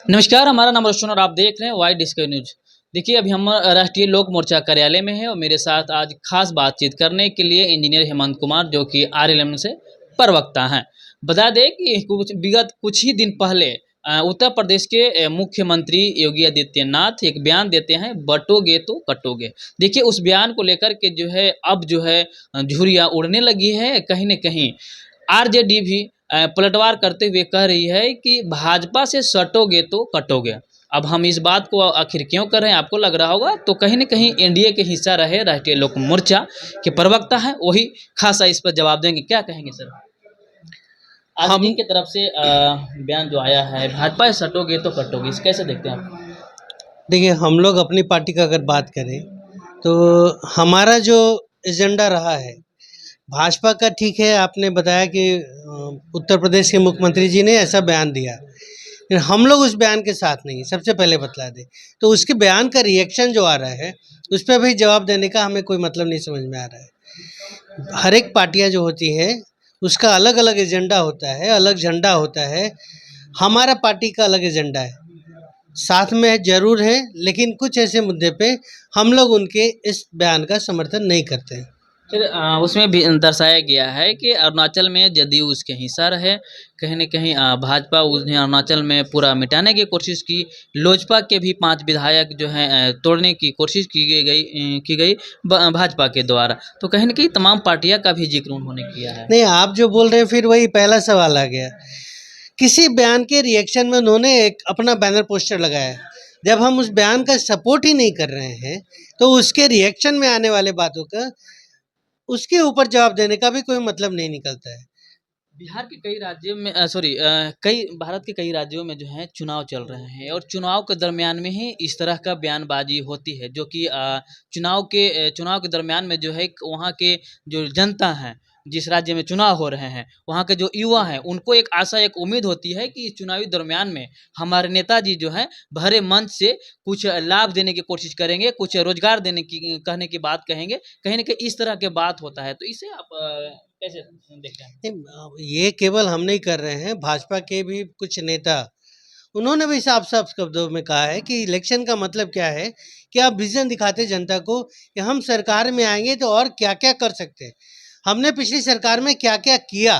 नमस्कार, हमारा नाम रोशन और आप देख रहे हैं वाई डिस्कवरी न्यूज। देखिए, अभी हम राष्ट्रीय लोक मोर्चा कार्यालय में हैं और मेरे साथ आज खास बातचीत करने के लिए इंजीनियर हेमंत कुमार, जो कि आरएलएम से प्रवक्ता हैं। बता दें कि विगत कुछ ही दिन पहले उत्तर प्रदेश के मुख्यमंत्री योगी आदित्यनाथ एक बयान देते हैं, बटोगे तो कटोगे। देखिए, उस बयान को लेकर के जो है अब जो है झुर्रियाँ उड़ने लगी है। कहीं न कहीं आरजेडी भी पलटवार करते हुए कह रही है कि भाजपा से सटोगे तो कटोगे। अब हम इस बात को आखिर क्यों कर रहे हैं, आपको लग रहा होगा, तो कहीं न कहीं एनडीए के हिस्सा रहे राष्ट्रीय लोक मोर्चा के प्रवक्ता हैं, वही खासा इस पर जवाब देंगे। क्या कहेंगे सर? आरजेडी हम की तरफ से बयान जो आया है, भाजपा से सटोगे तो कटोगे, इसे कैसे देखते हैं आप? देखिए, हम लोग अपनी पार्टी का अगर बात करें तो हमारा जो एजेंडा रहा है भाजपा का, ठीक है, आपने बताया कि उत्तर प्रदेश के मुख्यमंत्री जी ने ऐसा बयान दिया, लेकिन हम लोग उस बयान के साथ नहीं हैं। सबसे पहले बतला दें तो उसके बयान का रिएक्शन जो आ रहा है उस पर भी जवाब देने का हमें कोई मतलब नहीं समझ में आ रहा है। हर एक पार्टियां जो होती है उसका अलग अलग एजेंडा होता है, अलग झंडा होता है। हमारा पार्टी का अलग एजेंडा है, साथ में जरूर है, लेकिन कुछ ऐसे मुद्दे पे हम लोग उनके इस बयान का समर्थन नहीं करते हैं। फिर उसमें भी दर्शाया गया है कि अरुणाचल में जदयू उसके हिस्सा रहे। कहीं न कहीं भाजपा उसने अरुणाचल में पूरा मिटाने की कोशिश की। लोजपा के भी 5 विधायक जो हैं तोड़ने की कोशिश की गई भाजपा के द्वारा। तो कहीं न कहीं तमाम पार्टियाँ का भी ज़िक्र उन्होंने किया है। नहीं, आप जो बोल रहे हैं फिर वही पहला सवाल आ गया। किसी बयान के रिएक्शन में उन्होंने एक अपना बैनर पोस्टर लगाया है। जब हम उस बयान का सपोर्ट ही नहीं कर रहे हैं तो उसके रिएक्शन में आने वाले बातों का उसके ऊपर जवाब देने का भी कोई मतलब नहीं निकलता है। बिहार के कई राज्यों में कई भारत के कई राज्यों में जो है चुनाव चल रहे हैं और चुनाव के दरमियान में ही इस तरह का बयानबाजी होती है, जो कि चुनाव के दरमियान में जो है वहाँ के जो जनता है, जिस राज्य में चुनाव हो रहे हैं, वहाँ के जो युवा हैं, उनको एक आशा, एक उम्मीद होती है कि इस चुनावी दरमियान में हमारे नेताजी जो हैं भरे मंच से कुछ लाभ देने की कोशिश करेंगे, कुछ रोजगार देने की कहने की बात कहेंगे। कहीं न कहीं इस तरह के बात होता है, तो इसे आप कैसे देखते हैं? नहीं, ये केवल हम नहीं कर रहे हैं, भाजपा के भी कुछ नेता उन्होंने भी साफ साफ शब्दों में कहा है कि इलेक्शन का मतलब क्या है कि आप विजन दिखाते जनता को कि हम सरकार में आएंगे तो और क्या क्या कर सकते हैं, हमने पिछली सरकार में क्या क्या किया।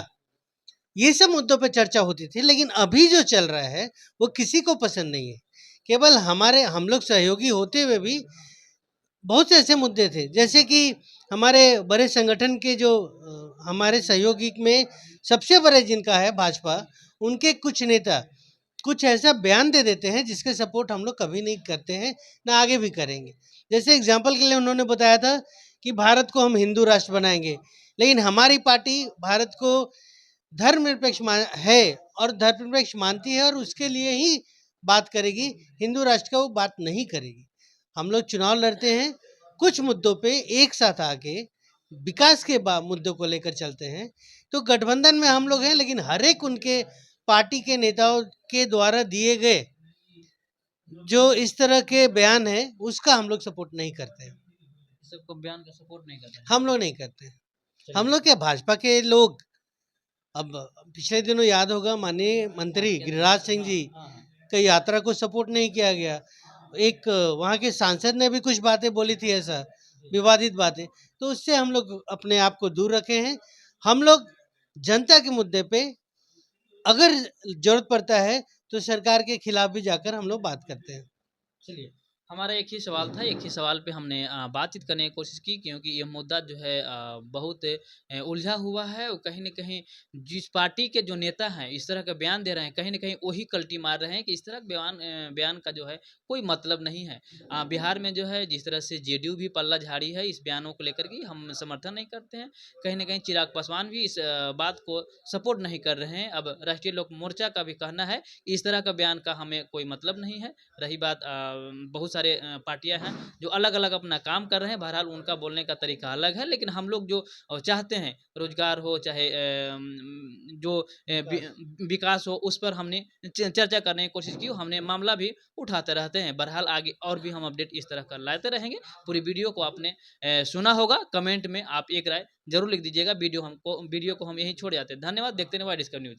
ये सब मुद्दों पर चर्चा होती थी, लेकिन अभी जो चल रहा है वो किसी को पसंद नहीं है। केवल हम लोग सहयोगी होते हुए भी बहुत से ऐसे मुद्दे थे, जैसे कि हमारे बड़े संगठन के जो हमारे सहयोगी में सबसे बड़े जिनका है भाजपा, उनके कुछ नेता कुछ ऐसा बयान दे देते हैं जिसके सपोर्ट हम लोग कभी नहीं करते हैं, ना आगे भी करेंगे। जैसे एग्जाम्पल के लिए उन्होंने बताया था कि भारत को हम हिंदू राष्ट्र बनाएंगे, लेकिन हमारी पार्टी भारत को धर्मनिरपेक्ष है और धर्मनिरपेक्ष मानती है और उसके लिए ही बात करेगी, हिंदू राष्ट्र का वो बात नहीं करेगी। हम लोग चुनाव लड़ते हैं, कुछ मुद्दों पे एक साथ आके विकास के मुद्दों को लेकर चलते हैं। तो गठबंधन में हम लोग हैं, लेकिन हर एक उनके पार्टी के नेताओं के द्वारा दिए गए जो इस तरह के बयान है उसका हम लोग सपोर्ट नहीं करते हैं। सबको बयान का सपोर्ट नहीं करते हैं। हम लोग नहीं करते हैं। हम चलिए। लोग क्या, भाजपा के लोग, अब पिछले दिनों याद होगा माननीय मंत्री गिरिराज सिंह जी हाँ, हाँ। का यात्रा को सपोर्ट नहीं किया गया। एक वहाँ के सांसद ने भी कुछ बातें बोली थी, ऐसा विवादित बातें, तो उससे हम लोग अपने आप को दूर रखे हैं। हम लोग जनता के मुद्दे पे अगर जरूरत पड़ता है तो सरकार के खिलाफ भी जाकर हम लोग बात करते हैं। चलिए, हमारा एक ही सवाल था, एक ही सवाल पे हमने बातचीत करने की कोशिश की, क्योंकि ये मुद्दा जो है बहुत उलझा हुआ है और कहीं न कहीं जिस पार्टी के जो नेता हैं, इस तरह का बयान दे रहे हैं, कहीं न कहीं वही कल्टी मार रहे हैं कि इस तरह का बयान का जो है कोई मतलब नहीं है। बिहार में जो है जिस तरह से जेडीयू भी पल्ला झाड़ी है इस बयानों को लेकर के, हम समर्थन नहीं करते हैं। कहीं न कहीं चिराग पासवान भी इस बात को सपोर्ट नहीं कर रहे हैं। अब राष्ट्रीय लोक मोर्चा का भी कहना है, इस तरह का बयान का हमें कोई मतलब नहीं है। रही बात बहुत सारे पार्टियां हैं जो अलग अलग अपना काम कर रहे हैं, बहरहाल उनका बोलने का तरीका अलग है, लेकिन हम लोग जो चाहते हैं रोजगार हो चाहे जो विकास हो, उस पर हमने चर्चा करने की कोशिश की, हमने मामला भी उठाते रहते हैं। बहरहाल आगे और भी हम अपडेट इस तरह का लाते रहेंगे। पूरी वीडियो को आपने सुना होगा, कमेंट में आप एक राय जरूर लिख दीजिएगा। वीडियो को हम यहीं छोड़ जाते हैं। धन्यवाद। देखते रहें वाई डिस्कवरी न्यूज।